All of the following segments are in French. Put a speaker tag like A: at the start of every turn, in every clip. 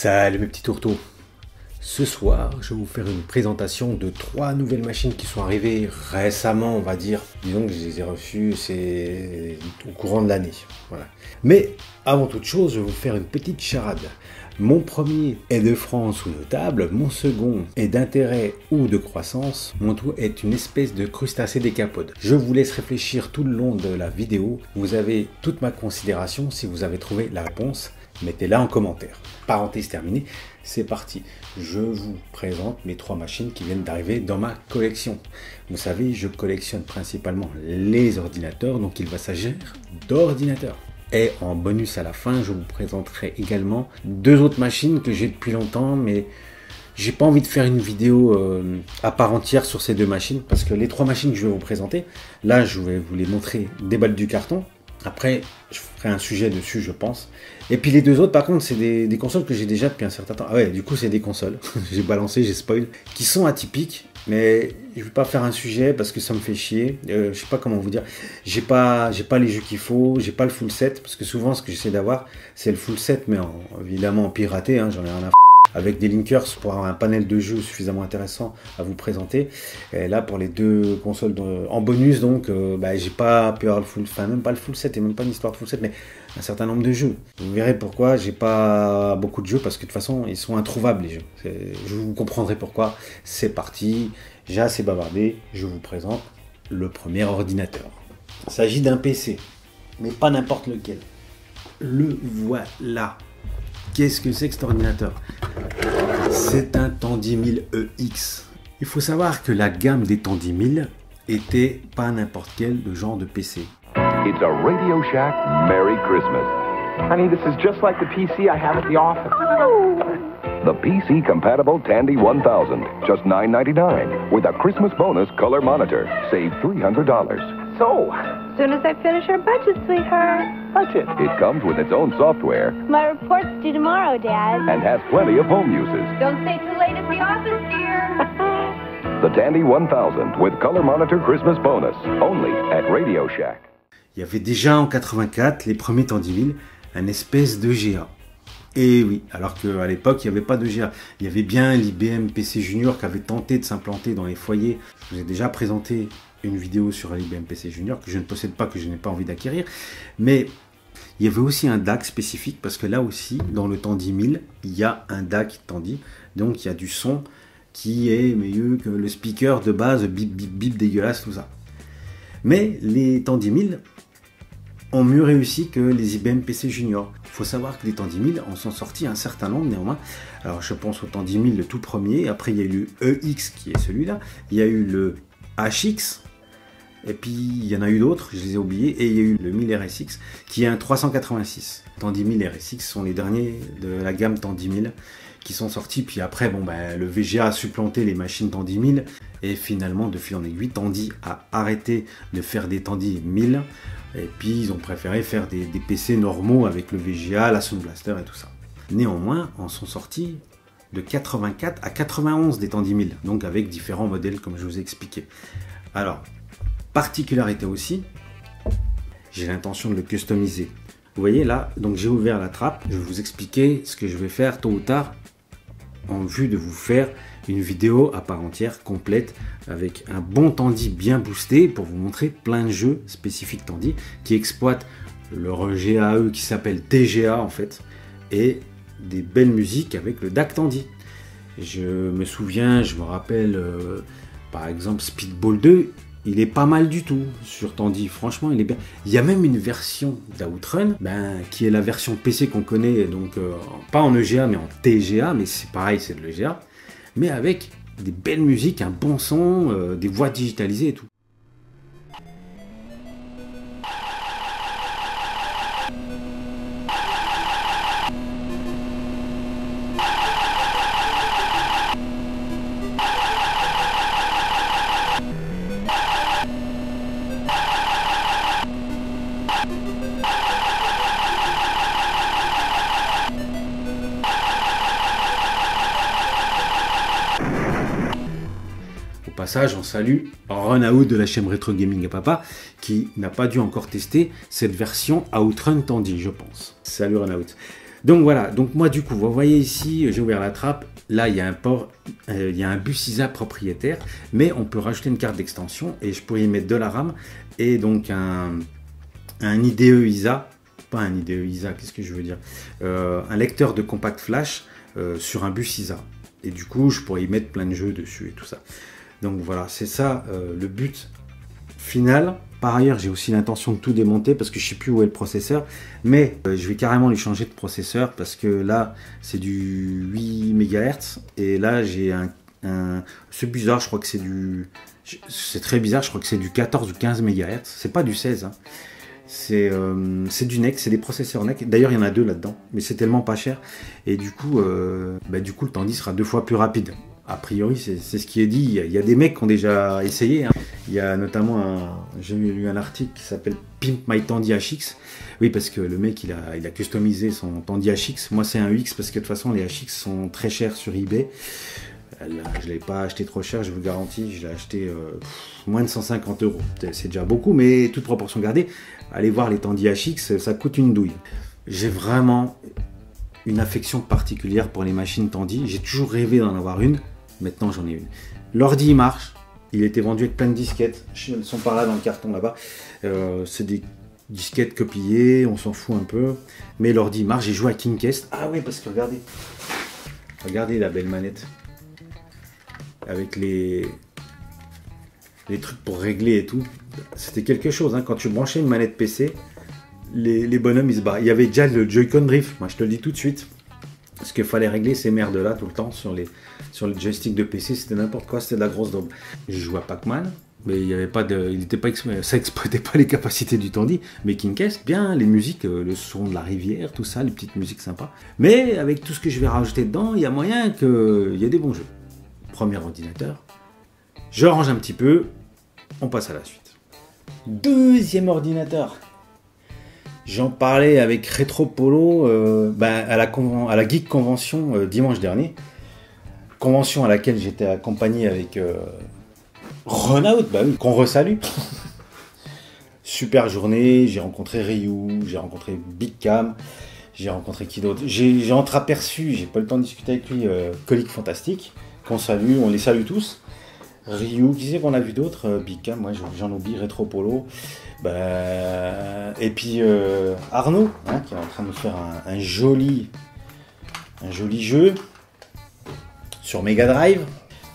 A: Salut mes petits tourteaux. Ce soir, je vais vous faire une présentation de 3 nouvelles machines qui sont arrivées récemment, on va dire. Disons que je les ai reçues, c'est au courant de l'année. Voilà. Mais avant toute chose, je vais vous faire une petite charade. Mon premier est de France ou de table, mon second est d'intérêt ou de croissance, mon tout est une espèce de crustacé décapode. Je vous laisse réfléchir tout le long de la vidéo. Vous avez toute ma considération. Si vous avez trouvé la réponse, mettez-la en commentaire. Parenthèse terminée, c'est parti. Je vous présente mes 3 machines qui viennent d'arriver dans ma collection. Vous savez, je collectionne principalement les ordinateurs, donc il va s'agir d'ordinateurs. Et en bonus à la fin, je vous présenterai également 2 autres machines que j'ai depuis longtemps, mais j'ai pas envie de faire une vidéo à part entière sur ces 2 machines, parce que les 3 machines que je vais vous présenter, là je vais vous les montrer déballer du carton. Après, je ferai un sujet dessus, je pense. Et puis les 2 autres, par contre, c'est des consoles que j'ai déjà depuis un certain temps. Ah ouais, du coup, c'est des consoles. J'ai balancé, j'ai spoil. Qui sont atypiques, mais je ne vais pas faire un sujet parce que ça me fait chier. Je sais pas comment vous dire. J'ai pas les jeux qu'il faut, j'ai pas le full set. Parce que souvent, ce que j'essaie d'avoir, c'est le full set, mais évidemment en piraté, hein, j'en ai rien à avec des linkers pour avoir un panel de jeux suffisamment intéressant à vous présenter. Et là, pour les 2 consoles en bonus, donc, j'ai pas pu avoir le full, enfin même pas le full set et même pas une histoire de full set, mais un certain nombre de jeux. Vous verrez pourquoi j'ai pas beaucoup de jeux, parce que de toute façon, ils sont introuvables les jeux. Je vous comprendrai pourquoi. C'est parti, j'ai assez bavardé, je vous présente le premier ordinateur. Il s'agit d'un PC, mais pas n'importe lequel. Le voilà. Qu'est-ce que c'est que cet ordinateur? C'est un Tandy 1000 EX. Il faut savoir que la gamme des Tandy 1000 était pas n'importe quel genre de PC.
B: It's a Radio Shack Merry Christmas.
C: Honey, this is just like the PC I have at the office.
B: The PC-compatible Tandy 1000, just $9.99, with a Christmas bonus color monitor. Save $300.
C: So,
D: Soon as I finish our budget, sweetheart.
C: budget.
B: It comes with its own software
D: My report's due tomorrow, Dad.
B: and has plenty of home uses.
D: Don't stay too late at the office, dear.
B: The Tandy 1000 with color monitor Christmas bonus, only at Radio Shack.
A: Il y avait déjà en 84 les premiers Tandy 1000, un espèce de GA. Et oui, alors qu'à l'époque, il n'y avait pas de GA. Il y avait bien l'IBM PC Junior qui avait tenté de s'implanter dans les foyers. Je vous ai déjà présenté une vidéo sur l'IBM PC Junior que je ne possède pas, que je n'ai pas envie d'acquérir. Mais il y avait aussi un DAC spécifique, parce que là aussi, dans le Tandy 1000, il y a un DAC Tandy. Donc il y a du son qui est mieux que le speaker de base, bip bip bip dégueulasse, tout ça. Mais les Tandy 1000 ont mieux réussi que les IBM PC Junior. Il faut savoir que les Tandy 1000 en sont sortis un certain nombre néanmoins. Alors je pense au Tandy 1000 le tout premier, après il y a eu le EX qui est celui-là, il y a eu le HX, et puis il y en a eu d'autres, je les ai oubliés, et il y a eu le 1000 RSX qui est un 386. Tandy 1000 RSX sont les derniers de la gamme Tandy 1000 qui sont sortis, puis après le VGA a supplanté les machines Tandy 1000, et finalement de fil en aiguille, Tandy a arrêté de faire des Tandy 1000, et puis ils ont préféré faire des PC normaux avec le VGA, la Sound Blaster et tout ça. Néanmoins, en sont sortis de 84 à 91 des Tandy 1000, donc avec différents modèles comme je vous ai expliqué. Alors, particularité aussi, j'ai l'intention de le customiser. Vous voyez là, donc j'ai ouvert la trappe, je vais vous expliquer ce que je vais faire tôt ou tard en vue de vous faire une vidéo à part entière, complète, avec un bon Tandy bien boosté pour vous montrer plein de jeux spécifiques Tandy qui exploitent leur GAE qui s'appelle TGA en fait, et des belles musiques avec le DAC Tandy. Je me rappelle par exemple Speedball 2, il est pas mal du tout sur Tandy, franchement il est bien. Il y a même une version d'Outrun, qui est la version PC qu'on connaît, donc pas en EGA mais en TGA, mais c'est pareil, c'est de l'EGA, mais avec des belles musiques, un bon son, des voix digitalisées et tout. Passage, on salue Runout de la chaîne Retro Gaming à Papa qui n'a pas dû encore tester cette version Outrun Tandy, je pense. Salut Runout. Donc voilà, donc moi du coup, vous voyez ici, j'ai ouvert la trappe, là il y a un port, il y a un bus ISA propriétaire, mais on peut rajouter une carte d'extension et je pourrais y mettre de la RAM et donc un IDE ISA, pas un IDE ISA, qu'est-ce que je veux dire, un lecteur de compact flash sur un bus ISA. Et du coup, je pourrais y mettre plein de jeux dessus et tout ça. Donc voilà, c'est ça le but final. Par ailleurs, j'ai aussi l'intention de tout démonter parce que je ne sais plus où est le processeur. Mais je vais carrément lui changer de processeur parce que là, c'est du 8 MHz. Et là, j'ai c'est bizarre, je crois que c'est du... C'est très bizarre, je crois que c'est du 14 ou 15 MHz. C'est pas du 16. Hein. C'est du NEC, c'est des processeurs NEC. D'ailleurs, il y en a 2 là-dedans. Mais c'est tellement pas cher. Et du coup, le Tandy sera 2 fois plus rapide. A priori, c'est ce qui est dit. Il y a des mecs qui ont déjà essayé. Hein. Il y a notamment j'ai lu un article qui s'appelle Pimp My Tandy HX. Oui, parce que le mec, il a customisé son Tandy HX. Moi, c'est un UX parce que de toute façon, les HX sont très chers sur eBay. Là, je ne l'ai pas acheté trop cher, je vous garantis. Je l'ai acheté moins de 150 €. C'est déjà beaucoup, mais toute proportion gardée. Allez voir les Tandy HX, ça coûte une douille. J'ai vraiment une affection particulière pour les machines Tandy. J'ai toujours rêvé d'en avoir une. Maintenant, j'en ai une. L'ordi, il marche. Il était vendu avec plein de disquettes. Elles sont par là dans le carton là-bas. C'est des disquettes copiées. On s'en fout un peu. Mais l'ordi marche. J'ai joué à Kingcast. Ah oui, parce que regardez. Regardez la belle manette. Avec les trucs pour régler et tout. C'était quelque chose. Hein. Quand tu branchais une manette PC, les bonhommes, ils se barrent. Il y avait déjà le Joy-Con Drift. Moi, je te le dis tout de suite. Parce qu'il fallait régler ces merdes-là tout le temps sur le joystick de PC, c'était n'importe quoi, c'était de la grosse daube. Je jouais à Pac-Man, mais il y avait pas de, ça exploitait pas les capacités du Tandy. Mais Kingcast, bien, les musiques, le son de la rivière, tout ça, les petites musiques sympas. Mais avec tout ce que je vais rajouter dedans, il y a moyen qu'il y ait des bons jeux. Premier ordinateur, je range un petit peu, on passe à la suite. Deuxième ordinateur. J'en parlais avec Retro Polo à la Geek Convention dimanche dernier. Convention à laquelle j'étais accompagné avec Runout, bah oui, qu'on resalue. Super journée, j'ai rencontré Ryu, j'ai rencontré Big Cam, j'ai rencontré qui d'autre. J'ai entreaperçu, j'ai pas le temps de discuter avec lui, Colique Fantastique, qu'on salue, on les salue tous. Ryu, qui c'est qu'on a vu d'autres? Big Cam, moi j'en oublie, Retro Polo. Et puis Arnaud, hein, qui est en train de faire un joli jeu sur Mega Drive.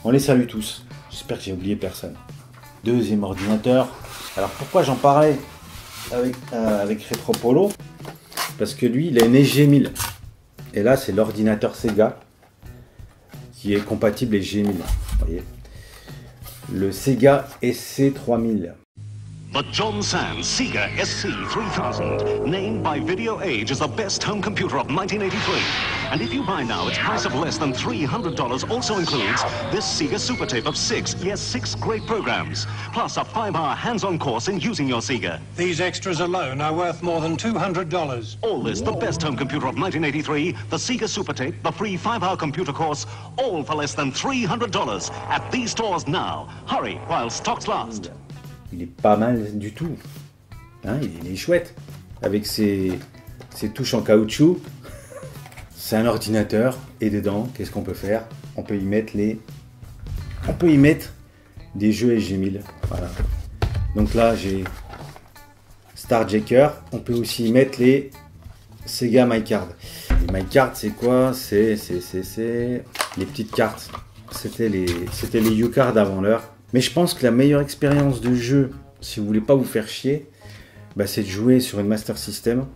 A: On les salue tous. J'espère que j'ai oublié personne. Deuxième ordinateur. Alors pourquoi j'en parlais avec Retro Polo? Parce que lui, il a une SG1000. Et là, c'est l'ordinateur Sega qui est compatible avec SG1000. Vous voyez, le Sega SC3000.
E: The John Sands Sega SC3000, named by Video Age as the best home computer of 1983. And if you buy now, its price of less than $300 also includes this Sega Super Tape of 6 great programs, plus a 5-hour hands-on course in using your Sega.
F: These extras alone are worth more than $200.
E: All this, the best home computer of 1983, the Sega Super Tape, the free 5-hour computer course, all for less than $300 at these stores now. Hurry while stocks last.
A: Il est pas mal du tout. Hein, il est chouette. Avec ses touches en caoutchouc. C'est un ordinateur. Et dedans, qu'est-ce qu'on peut faire? On peut y mettre des jeux SG1000. Voilà. Donc là, j'ai Starjacker. On peut aussi y mettre les Sega MyCard. Les MyCard, c'est quoi? C'est les petites cartes. C'était les U-Card avant l'heure. Mais je pense que la meilleure expérience de jeu, si vous voulez pas vous faire chier, c'est de jouer sur une Master System,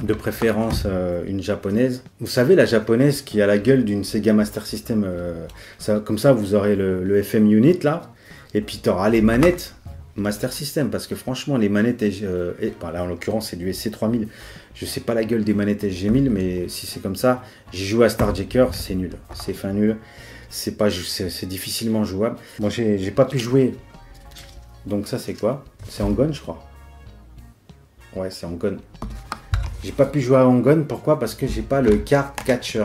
A: de préférence une japonaise. Vous savez, la japonaise qui a la gueule d'une Sega Master System, comme ça vous aurez le FM Unit là, et puis tu auras les manettes Master System, parce que franchement les manettes, là en l'occurrence c'est du SC3000, je sais pas la gueule des manettes SG1000, mais si c'est comme ça, j'ai joué à Starjacker, c'est nul, c'est fin nul. C'est difficilement jouable. Moi, j'ai pas pu jouer. Donc ça, c'est quoi? C'est Hang-On, je crois. Ouais, c'est Hang-On. J'ai pas pu jouer à Hang-On. Pourquoi? Parce que j'ai pas le card catcher.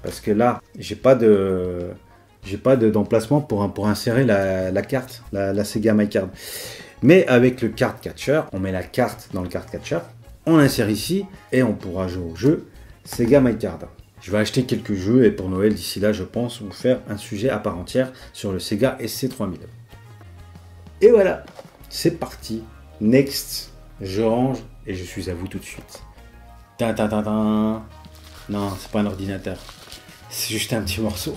A: Parce que là, j'ai pas d'emplacement pour insérer la carte, la Sega MyCard. Mais avec le card catcher, on met la carte dans le card catcher. on l'insère ici et on pourra jouer au jeu Sega My Card. Je vais acheter quelques jeux et pour Noël d'ici là, je pense vous faire un sujet à part entière sur le Sega SC3000. Et voilà, c'est parti. Next, je range et je suis à vous tout de suite. Non, c'est pas un ordinateur. C'est juste un petit morceau.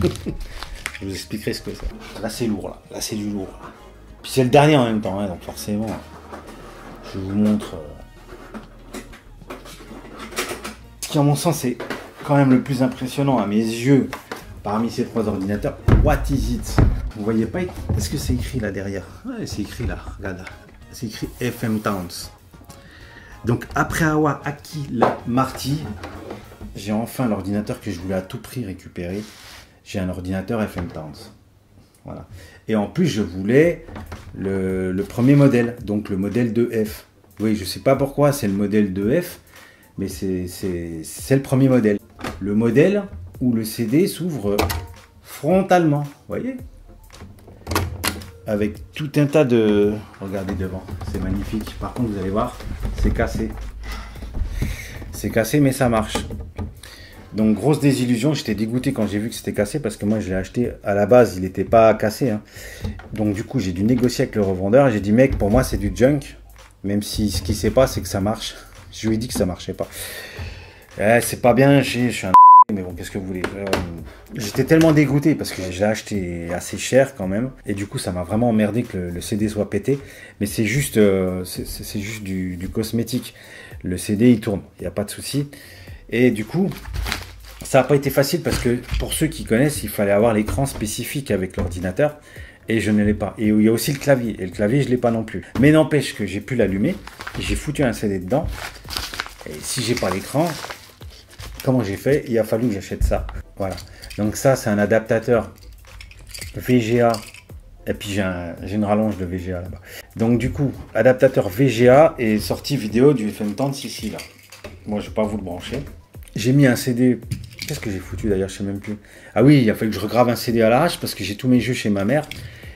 A: Je vous expliquerai ce que c'est. Là, c'est lourd. Là, c'est du lourd. Puis c'est le dernier en même temps, hein, donc forcément, je vous montre. Ce qui, en mon sens, est quand même le plus impressionnant à mes yeux parmi ces trois ordinateurs. What is it? Vous voyez pas? Est-ce que c'est écrit là derrière? Ouais, c'est écrit là. Regarde. C'est écrit FM Towns. Donc après avoir acquis la Marty, j'ai enfin l'ordinateur que je voulais à tout prix récupérer. J'ai un ordinateur FM Towns. Voilà. Et en plus, je voulais le premier modèle, donc le modèle 2F. Oui, je sais pas pourquoi c'est le modèle 2F, mais c'est le premier modèle. Le modèle où le CD s'ouvre frontalement, vous voyez? Avec tout un tas de... Regardez devant, c'est magnifique. Par contre, vous allez voir, c'est cassé. C'est cassé, mais ça marche. Donc, grosse désillusion. J'étais dégoûté quand j'ai vu que c'était cassé parce que moi, je l'ai acheté à la base, il n'était pas cassé. Hein. Donc, du coup, j'ai dû négocier avec le revendeur. J'ai dit, mec, pour moi, c'est du junk. Même si ce qui ne sait pas, c'est que ça marche. Je lui ai dit que ça marchait pas. C'est pas bien, je suis un... Mais bon, qu'est-ce que vous voulez? J'étais tellement dégoûté parce que je l'ai acheté assez cher quand même. Et du coup, ça m'a vraiment emmerdé que le CD soit pété. Mais c'est juste, c'est juste du cosmétique. Le CD, il tourne, il n'y a pas de souci. Et du coup, ça n'a pas été facile parce que pour ceux qui connaissent, il fallait avoir l'écran spécifique avec l'ordinateur. Et je ne l'ai pas. Et il y a aussi le clavier. Et le clavier, je ne l'ai pas non plus. Mais n'empêche que j'ai pu l'allumer. J'ai foutu un CD dedans. Et si j'ai pas l'écran... Comment j'ai fait? Il a fallu que j'achète ça. Voilà. Donc ça, c'est un adaptateur VGA. Et puis j'ai une rallonge de VGA là-bas. Donc du coup, adaptateur VGA et sortie vidéo du FM Towns ici là. Moi, je ne vais pas vous le brancher. J'ai mis un CD. Qu'est-ce que j'ai foutu d'ailleurs? Je ne sais même plus. Ah oui, il a fallu que je regrave un CD à l'arrache parce que j'ai tous mes jeux chez ma mère.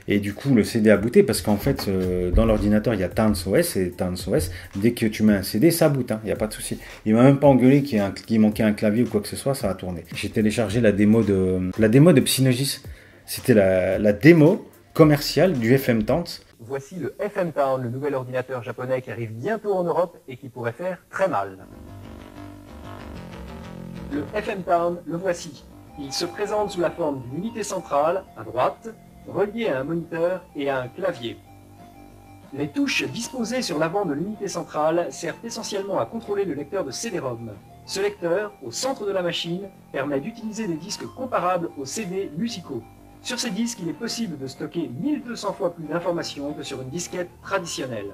A: Et du coup, le CD a booté parce qu'en fait, dans l'ordinateur, il y a Towns OS et Towns OS. Dès que tu mets un CD, ça boot, hein, il n'y a pas de souci. Il m'a même pas engueulé qu'il manquait un clavier ou quoi que ce soit, ça a tourné. J'ai téléchargé la démo de Psygnosis. C'était la démo commerciale du FM Towns.
G: Voici le FM Town, le nouvel ordinateur japonais qui arrive bientôt en Europe et qui pourrait faire très mal. Le FM Town, le voici. Il se présente sous la forme d'une unité centrale, à droite, relié à un moniteur et à un clavier. Les touches disposées sur l'avant de l'unité centrale servent essentiellement à contrôler le lecteur de CD-ROM. Ce lecteur, au centre de la machine, permet d'utiliser des disques comparables aux CD musicaux. Sur ces disques, il est possible de stocker 1200 fois plus d'informations que sur une disquette traditionnelle.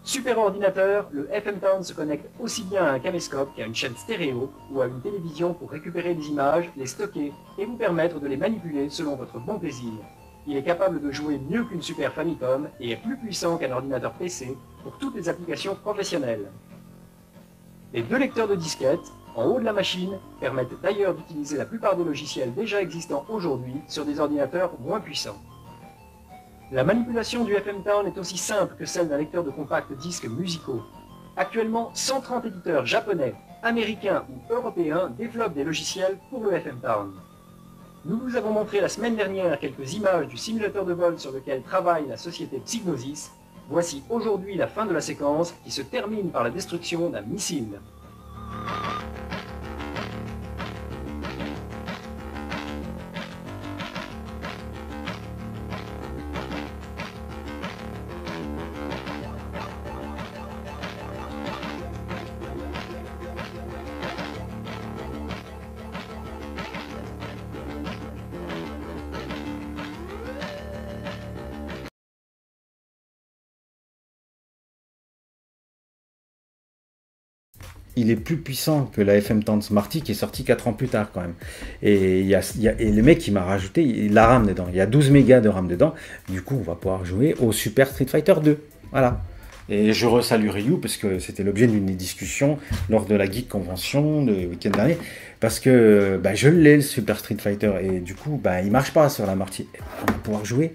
G: Super ordinateur, le FM Town se connecte aussi bien à un caméscope qu'à une chaîne stéréo ou à une télévision pour récupérer des images, les stocker et vous permettre de les manipuler selon votre bon plaisir. Il est capable de jouer mieux qu'une Super Famicom et est plus puissant qu'un ordinateur PC pour toutes les applications professionnelles. Les deux lecteurs de disquettes, en haut de la machine, permettent d'ailleurs d'utiliser la plupart des logiciels déjà existants aujourd'hui sur des ordinateurs moins puissants. La manipulation du FM Town est aussi simple que celle d'un lecteur de compact disques musicaux. Actuellement, 130 éditeurs japonais, américains ou européens développent des logiciels pour le FM Town. Nous vous avons montré la semaine dernière quelques images du simulateur de vol sur lequel travaille la société Psygnosis. Voici aujourd'hui la fin de la séquence qui se termine par la destruction d'un missile.
A: Il est plus puissant que la FM Towns Marty qui est sortie 4 ans plus tard quand même. Et, et le mec qui m'a rajouté la RAM dedans. Il y a 12 mégas de RAM dedans. Du coup, on va pouvoir jouer au Super Street Fighter 2. Voilà. Et je resalue Ryu parce que c'était l'objet d'une discussion lors de la Geek Convention le week-end dernier. Parce que je l'ai, le Super Street Fighter. Et du coup, il marche pas sur la Marty. On va pouvoir jouer.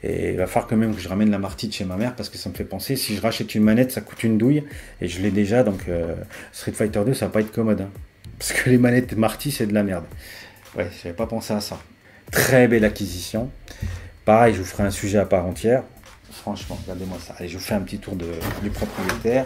A: Et il va falloir quand même que je ramène la Marty de chez ma mère parce que ça me fait penser, si je rachète une manette, ça coûte une douille. Et je l'ai déjà, donc Street Fighter 2, ça va pas être commode. Hein. Parce que les manettes Marty, c'est de la merde. Ouais, j'avais pas pensé à ça. Très belle acquisition. Pareil, je vous ferai un sujet à part entière. Franchement, regardez-moi ça. Allez, je vous fais un petit tour du propriétaire.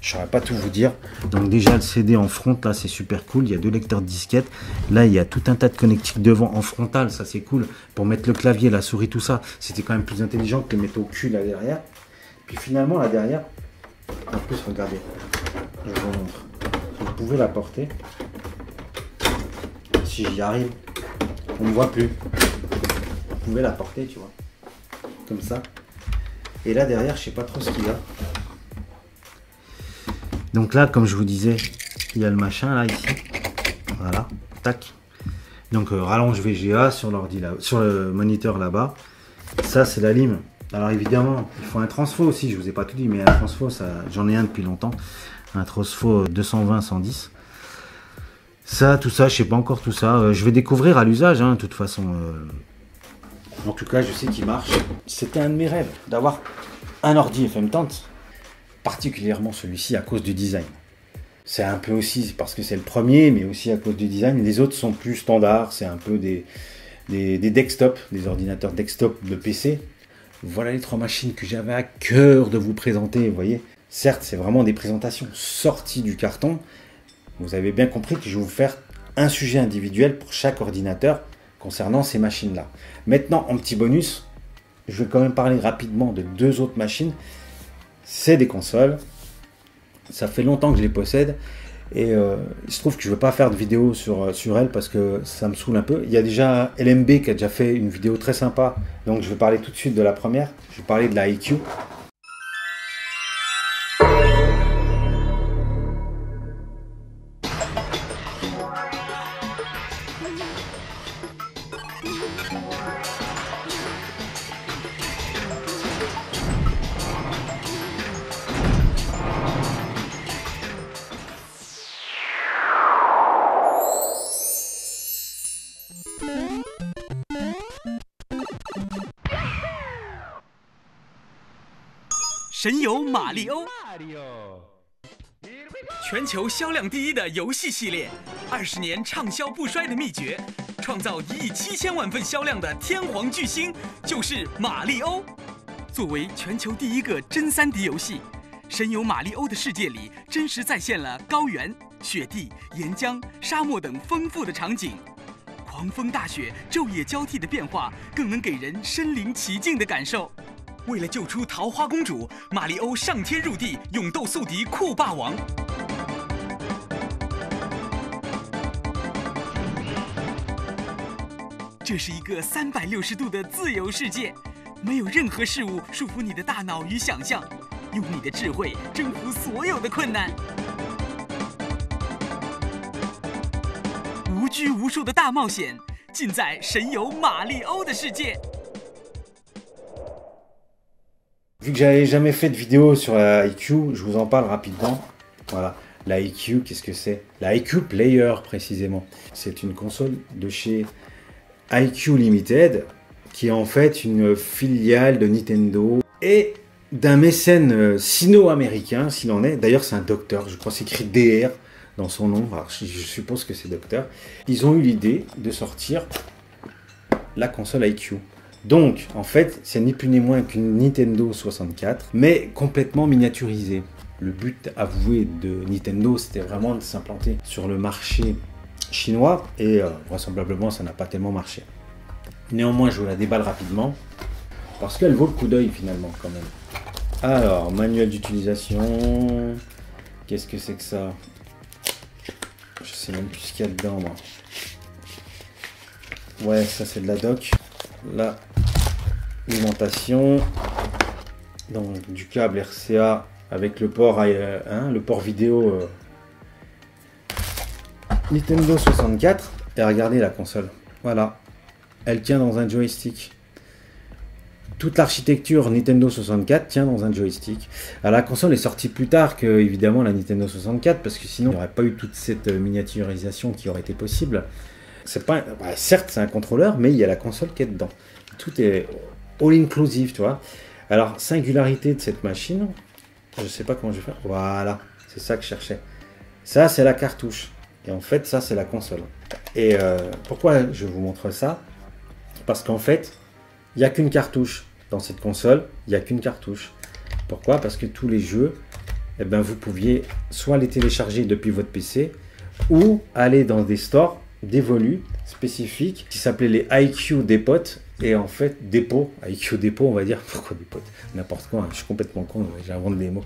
A: Je ne saurais pas tout vous dire. Donc déjà, le CD en front, là, c'est super cool. Il y a 2 lecteurs de disquettes. Là, il y a tout un tas de connectiques devant en frontal. Ça, c'est cool. Pour mettre le clavier, la souris, tout ça. C'était quand même plus intelligent que de le mettre au cul là derrière. Puis finalement, là derrière, en plus, regardez. Je vous montre. Vous pouvez la porter. Si j'y arrive, on ne voit plus. Vous pouvez la porter, tu vois. Comme ça. Et là derrière, je sais pas trop ce qu'il y a. Donc là, comme je vous disais, il y a le machin là ici. Voilà, tac. Donc rallonge VGA sur l'ordi là, sur le moniteur là-bas. Ça c'est la lime. Alors évidemment, il faut un transfo aussi. Je vous ai pas tout dit, mais un transfo, ça, j'en ai un depuis longtemps. Un transfo 220-110. Ça, tout ça, je sais pas encore tout ça. Je vais découvrir à l'usage, hein, de toute façon. En tout cas, je sais qu'il marche. C'était un de mes rêves d'avoir un ordi FM30, particulièrement celui-ci à cause du design. C'est un peu aussi parce que c'est le premier, mais aussi à cause du design. Les autres sont plus standards, c'est un peu des desktops, des ordinateurs desktop de PC. Voilà les 3 machines que j'avais à cœur de vous présenter, vous voyez. Certes, c'est vraiment des présentations sorties du carton. Vous avez bien compris que je vais vous faire un sujet individuel pour chaque ordinateur concernant ces machines-là. Maintenant, en petit bonus, je vais quand même parler rapidement de 2 autres machines. C'est des consoles. Ça fait longtemps que je les possède. Et il se trouve que je ne veux pas faire de vidéo sur elles parce que ça me saoule un peu. Il y a déjà LMB qui a déjà fait une vidéo très sympa. Donc je vais parler tout de suite de la première. Je vais parler de la IQ.
H: 神游马里欧，全球销量第1的游戏系列，20年畅销不衰的秘诀，创造1亿7000万份销量的天皇巨星就是马里欧。作为全球第1个真3D 游戏，神游马里欧的世界里真实再现了高原、雪地、岩浆、沙漠等丰富的场景。狂风大雪、昼夜交替的变化，更能给人身临其境的感受。为了救出桃花公主，马里欧上天入地，勇斗宿敌酷霸王。这是一个360度的自由世界，没有任何事物束缚你的大脑与想象，用你的智慧征服所有的困难。无拘无束的大冒险，尽在神游马里欧的世界。
A: Vu que j'avais jamais fait de vidéo sur la IQ, je vous en parle rapidement. Voilà, la IQ, qu'est-ce que c'est? La IQ Player précisément. C'est une console de chez IQ Limited, qui est en fait une filiale de Nintendo et d'un mécène sino-américain, s'il en est. D'ailleurs, c'est un docteur, je crois que c'est écrit DR dans son nom, alors je suppose que c'est docteur. Ils ont eu l'idée de sortir la console IQ. Donc, en fait, c'est ni plus ni moins qu'une Nintendo 64, mais complètement miniaturisée. Le but avoué de Nintendo, c'était vraiment de s'implanter sur le marché chinois, et vraisemblablement, ça n'a pas tellement marché. Néanmoins, je vous la déballe rapidement, parce qu'elle vaut le coup d'œil finalement, quand même. Alors, manuel d'utilisation... Qu'est-ce que c'est que ça? Je sais même plus ce qu'il y a dedans, moi. Ouais, ça c'est de la doc. Là, alimentation, donc du câble RCA avec le port, le port vidéo Nintendo 64. Et regardez la console, voilà, elle tient dans un joystick. Toute l'architecture Nintendo 64 tient dans un joystick. Alors la console est sortie plus tard que évidemment la Nintendo 64 parce que sinon il n'y aurait pas eu toute cette miniaturisation qui aurait été possible. C'est pas, certes c'est un contrôleur, mais il y a la console qui est dedans. Tout est all inclusive, tu vois. Alors, singularité de cette machine, je sais pas comment je vais faire. Voilà, c'est ça que je cherchais. Ça, c'est la cartouche. Et en fait, ça, c'est la console. Et pourquoi je vous montre ça? Parce qu'en fait, il n'y a qu'une cartouche. Dans cette console, il n'y a qu'une cartouche. Pourquoi? Parce que tous les jeux, eh ben, vous pouviez soit les télécharger depuis votre PC ou aller dans des stores dévolus spécifiques qui s'appelaient les IQ Depot. Et en fait, dépôt, IQ Depot, on va dire. Pourquoi dépôt? N'importe quoi, hein, je suis complètement con, j'invente des mots.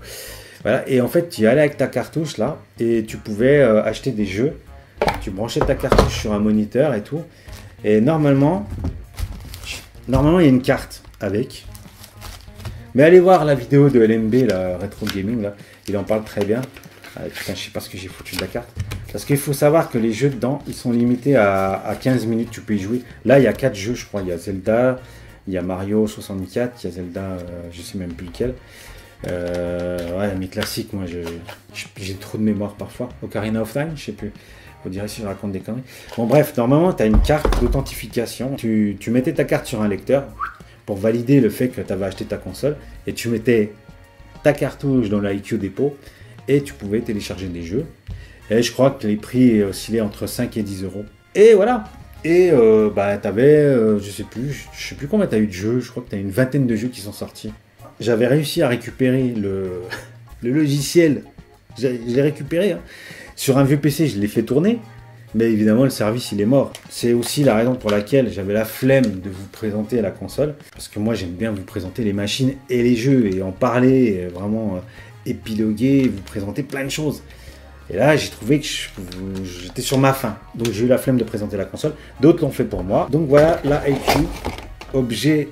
A: Voilà, et en fait, tu y allais avec ta cartouche là et tu pouvais acheter des jeux. Tu branchais ta cartouche sur un moniteur et tout. Et normalement, il y a une carte avec. Mais allez voir la vidéo de LMB, la Retro Gaming, là. Il en parle très bien. Ah, putain, je sais pas ce que j'ai foutu de la carte. Parce qu'il faut savoir que les jeux dedans, ils sont limités à 15 minutes, tu peux y jouer. Là, il y a 4 jeux, je crois. Il y a Zelda, il y a Mario 64, il y a Zelda, je sais même plus lequel. Ouais, mes classiques, moi, j'ai trop de mémoire parfois. Ocarina of Time, je sais plus. Vous direz si je raconte des conneries. Bon, bref, normalement, tu as une carte d'authentification. Tu mettais ta carte sur un lecteur pour valider le fait que tu avais acheté ta console. Et tu mettais ta cartouche dans la IQ Depot et tu pouvais télécharger des jeux. Et je crois que les prix oscillaient entre 5 et 10 euros. Et voilà. Et bah, tu avais, je sais plus combien tu as eu de jeux. Je crois que tu as une vingtaine de jeux qui sont sortis. J'avais réussi à récupérer le logiciel. Je l'ai récupéré. Hein. Sur un vieux PC, je l'ai fait tourner. Mais évidemment, le service, il est mort. C'est aussi la raison pour laquelle j'avais la flemme de vous présenter la console. Parce que moi, j'aime bien vous présenter les machines et les jeux. Et en parler, et vraiment épiloguer, vous présenter plein de choses. Et là, j'ai trouvé que j'étais sur ma faim. Donc, j'ai eu la flemme de présenter la console. D'autres l'ont fait pour moi. Donc, voilà la IQ. Objet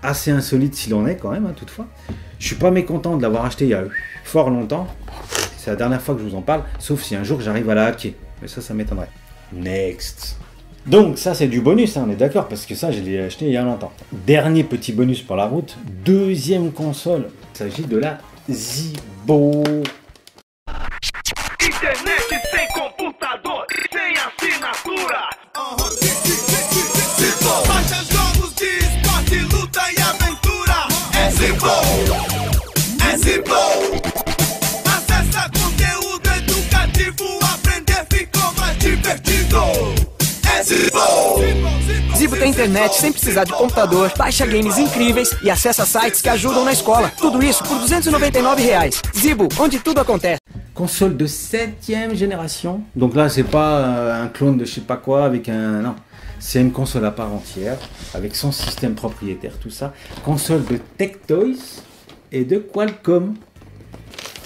A: assez insolite s'il en est quand même, hein, toutefois. Je suis pas mécontent de l'avoir acheté il y a fort longtemps. C'est la dernière fois que je vous en parle. Sauf si un jour, j'arrive à la hacker. Mais ça m'étonnerait. Next. Donc, ça, c'est du bonus, hein, on est d'accord. Parce que ça, je l'ai acheté il y a longtemps. Dernier petit bonus pour la route. Deuxième console. Il s'agit de la Zibo.
I: Internet sem computador, sem assinatura. Zibo. Baixa jogos de esporte, luta e aventura. É Zibo. É Zibo. Acessa conteúdo educativo, aprender ficou mais divertido. É Zibo.
J: Zibo tem internet sem precisar de computador, baixa games incríveis e acessa sites que ajudam na escola. Tudo isso por R$299. Zibo, onde tudo acontece.
A: Console de 7e génération. Donc là, c'est pas un clone de je sais pas quoi avec un... Non, c'est une console à part entière, avec son système propriétaire, tout ça. Console de Tectoys et de Qualcomm,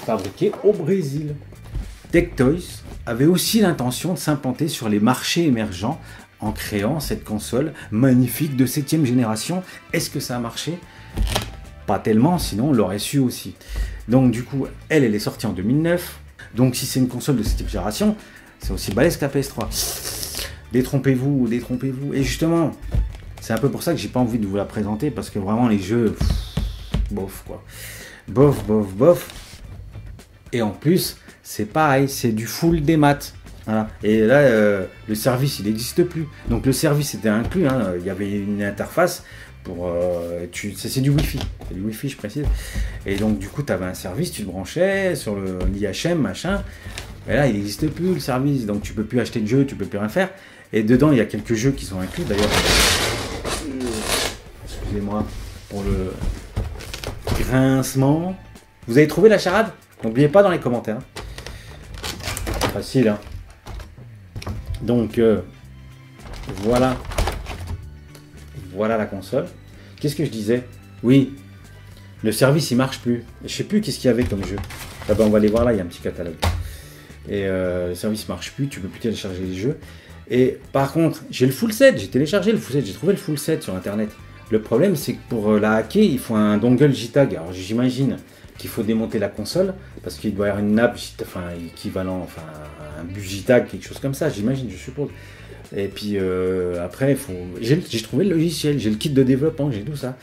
A: fabriquée au Brésil. Tectoys avait aussi l'intention de s'implanter sur les marchés émergents en créant cette console magnifique de 7e génération. Est-ce que ça a marché? Pas tellement, sinon on l'aurait su aussi. Donc du coup, elle est sortie en 2009. Donc si c'est une console de 7e génération, c'est aussi balèze que la PS3. Détrompez-vous, détrompez-vous. Et justement, c'est un peu pour ça que j'ai pas envie de vous la présenter, parce que vraiment les jeux, bof quoi. Bof, bof, bof. Et en plus, c'est pareil, c'est du full démat. Voilà. Et là, le service, il n'existe plus. Donc le service était inclus, hein. Il y avait une interface. C'est du Wi-Fi, c'est du Wi-Fi je précise. Et donc du coup tu avais un service, tu le branchais sur l'IHM machin. Et là il n'existe plus le service, donc tu peux plus acheter de jeux, tu peux plus rien faire. Et dedans il y a quelques jeux qui sont inclus d'ailleurs. Excusez-moi pour le grincement. Vous avez trouvé la charade? N'oubliez pas dans les commentaires. Facile hein. Donc voilà. Voilà la console. Qu'est-ce que je disais? Oui, le service il marche plus. Je sais plus qu'est-ce qu'il y avait comme jeu. Ah ben, on va aller voir là, il y a un petit catalogue. Et le service marche plus, tu peux plus télécharger les jeux. Et par contre, j'ai le full set, j'ai téléchargé le full set, j'ai trouvé le full set sur internet. Le problème c'est que pour la hacker, il faut un dongle JTAG. Alors j'imagine qu'il faut démonter la console parce qu'il doit y avoir une nappe, enfin équivalent, enfin un bus JTAG, quelque chose comme ça, j'imagine, je suppose. Et puis après, j'ai trouvé le logiciel, j'ai le kit de développement, j'ai tout ça.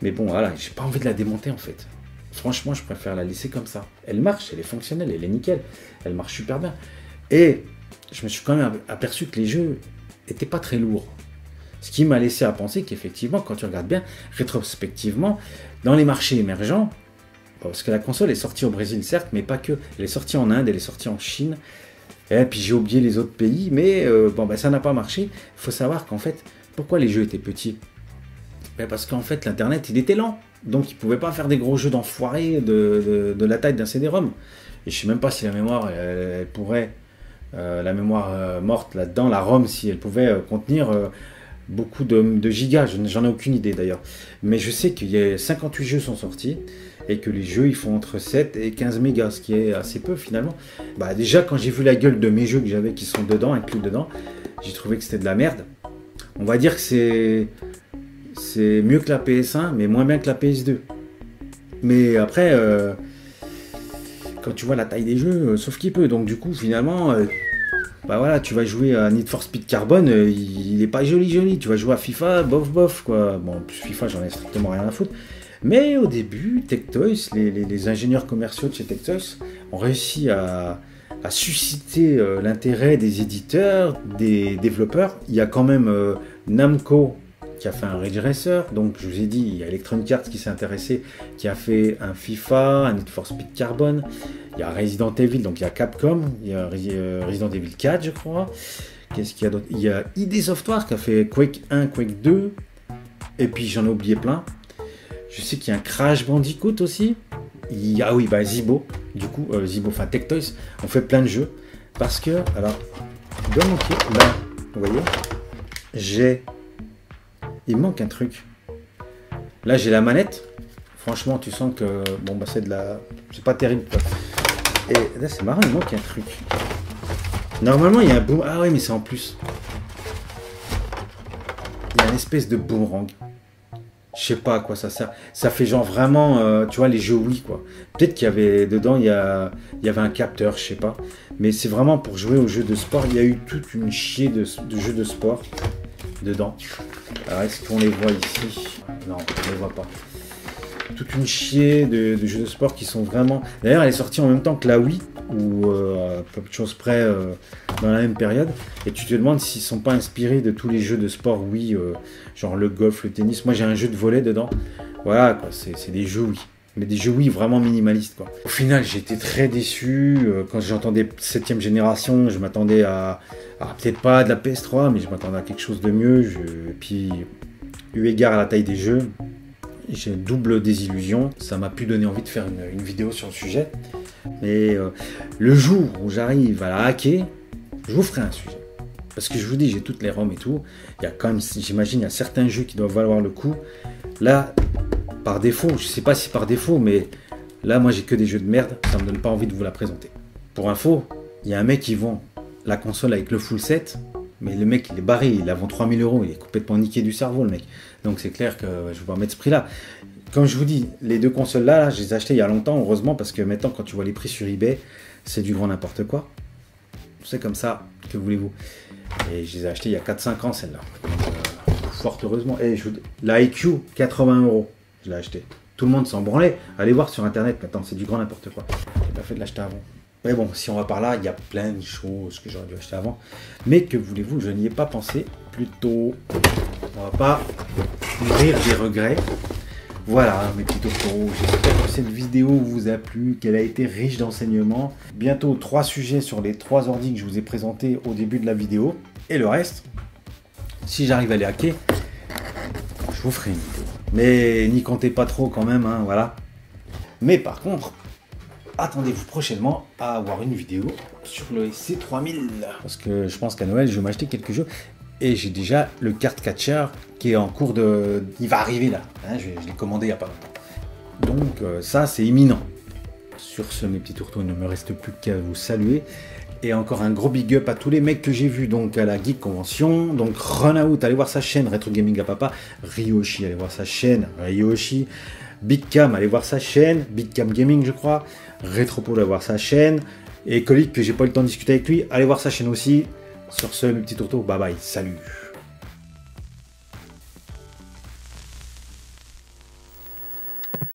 A: Mais bon, voilà, j'ai pas envie de la démonter en fait. Franchement, je préfère la laisser comme ça. Elle marche, elle est fonctionnelle, elle est nickel. Elle marche super bien. Et je me suis quand même aperçu que les jeux étaient pas très lourds. Ce qui m'a laissé à penser qu'effectivement, quand tu regardes bien, rétrospectivement, dans les marchés émergents, parce que la console est sortie au Brésil, certes, mais pas que. Elle est sortie en Inde, elle est sortie en Chine. Et puis j'ai oublié les autres pays, mais ça n'a pas marché. Il faut savoir qu'en fait, pourquoi les jeux étaient petits? Parce qu'en fait, l'Internet, il était lent. Donc, il ne pouvait pas faire des gros jeux d'enfoirés de la taille d'un CD-ROM. Et je ne sais même pas si la mémoire, elle pourrait, la mémoire morte là-dedans, la ROM, si elle pouvait contenir beaucoup de gigas. J'en ai aucune idée d'ailleurs. Mais je sais qu'il y a 58 jeux sont sortis et que les jeux, ils font entre 7 et 15 mégas, ce qui est assez peu finalement. Déjà, quand j'ai vu la gueule de mes jeux que j'avais qui sont dedans, inclus dedans, j'ai trouvé que c'était de la merde. On va dire que c'est mieux que la PS1, mais moins bien que la PS2. Mais après, quand tu vois la taille des jeux, sauf qu'il peut. Donc du coup, finalement, voilà, tu vas jouer à Need for Speed Carbon, il n'est pas joli. Tu vas jouer à FIFA, bof, quoi. Bon, en plus FIFA, j'en ai strictement rien à foutre. Mais au début, Tectoys, les ingénieurs commerciaux de chez Tectoys ont réussi à susciter l'intérêt des éditeurs, des développeurs. Il y a quand même Namco qui a fait un Ridge Racer, donc je vous ai dit, il y a Electronic Arts qui s'est intéressé, qui a fait un FIFA, un Need for Speed Carbon, il y a Resident Evil, donc il y a Capcom, il y a Resident Evil 4, je crois. Qu'est-ce qu'il y a d'autre? Il y a ID Software qui a fait Quake 1, Quake 2, et puis j'en ai oublié plein. Je sais qu'il y a un Crash Bandicoot aussi. Zibo, du coup, enfin Tectoys, on fait plein de jeux, parce que, alors, dans mon pied, là, vous voyez, il me manque un truc. Là, j'ai la manette. Franchement, tu sens que... c'est pas terrible, quoi. Et là, c'est marrant, il manque un truc. Normalement, il y a un boom... Ah oui, mais c'est en plus. Il y a une espèce de boomerang. Je sais pas à quoi ça sert. Ça fait genre vraiment... tu vois, les jeux Wii, quoi. Peut-être qu'il y avait... Dedans, il y avait un capteur, je sais pas. Mais c'est vraiment pour jouer aux jeux de sport. Il y a eu toute une chier de jeux de sport dedans. Alors, est-ce qu'on les voit ici? Non, on ne les voit pas. Toute une chier de jeux de sport qui sont vraiment... D'ailleurs, elle est sortie en même temps que la Wii, ou à peu de choses près dans la même période. Et tu te demandes s'ils ne sont pas inspirés de tous les jeux de sport Wii, genre le golf, le tennis. Moi, j'ai un jeu de volley dedans. Voilà, quoi, c'est des jeux Wii. Mais des jeux Wii vraiment minimalistes, quoi. Au final, j'étais très déçu. Quand j'entendais 7ème génération, je m'attendais à peut-être pas de la PS3, mais je m'attendais à quelque chose de mieux. Et puis, eu égard à la taille des jeux, j'ai une double désillusion. Ça m'a pu donner envie de faire une vidéo sur le sujet. Mais le jour où j'arrive à la hacker, je vous ferai un sujet. Parce que je vous dis, j'ai toutes les ROM et tout. Il y a quand même, j'imagine, il y a certains jeux qui doivent valoir le coup. Là, par défaut, je sais pas si par défaut, mais là, moi, j'ai que des jeux de merde. Ça me donne pas envie de vous la présenter. Pour info, il y a un mec qui vend la console avec le full set, mais le mec, il est barré, il la vend 3000 €, il est complètement niqué du cerveau, le mec. Donc c'est clair que je vais pas mettre ce prix-là. Comme je vous dis, les deux consoles-là, je les ai achetées il y a longtemps, heureusement, parce que maintenant, quand tu vois les prix sur eBay, c'est du grand n'importe quoi. C'est comme ça, que voulez-vous. Et je les ai achetées il y a 4-5 ans, celle-là. Fort heureusement. Et la IQ, 80 €, je l'ai achetée. Tout le monde s'en branlait. Allez voir sur Internet, maintenant, c'est du grand n'importe quoi. J'ai pas fait de l'acheter avant. Mais bon, si on va par là, il y a plein de choses que j'aurais dû acheter avant. Mais que voulez-vous, je n'y ai pas pensé plus tôt. On va pas nourrir des regrets. Voilà mes petits taureaux, j'espère que cette vidéo vous a plu, qu'elle a été riche d'enseignements. Bientôt 3 sujets sur les 3 ordi que je vous ai présentés au début de la vidéo. Et le reste, si j'arrive à les hacker, je vous ferai une vidéo. Mais n'y comptez pas trop quand même, hein, voilà. Mais par contre, attendez-vous prochainement à avoir une vidéo sur le SC3000. Parce que je pense qu'à Noël, je vais m'acheter quelques jeux. Et j'ai déjà le card catcher qui est en cours de... Il va arriver là. Hein, je l'ai commandé il n'y a pas longtemps. Donc ça, c'est imminent. Sur ce, mes petits tourteaux, il ne me reste plus qu'à vous saluer. Et encore un gros big up à tous les mecs que j'ai vus donc à la Geek Convention. Donc Runout, allez voir sa chaîne. Retro Gaming à Papa. Ryoshi, allez voir sa chaîne. Ryoshi. Big Cam, allez voir sa chaîne. Big Cam Gaming, je crois. Retropole, allez voir sa chaîne. Et Colic, que j'ai pas eu le temps de discuter avec lui, allez voir sa chaîne aussi. Sur ce, mes petits tourteaux, bye bye, salut.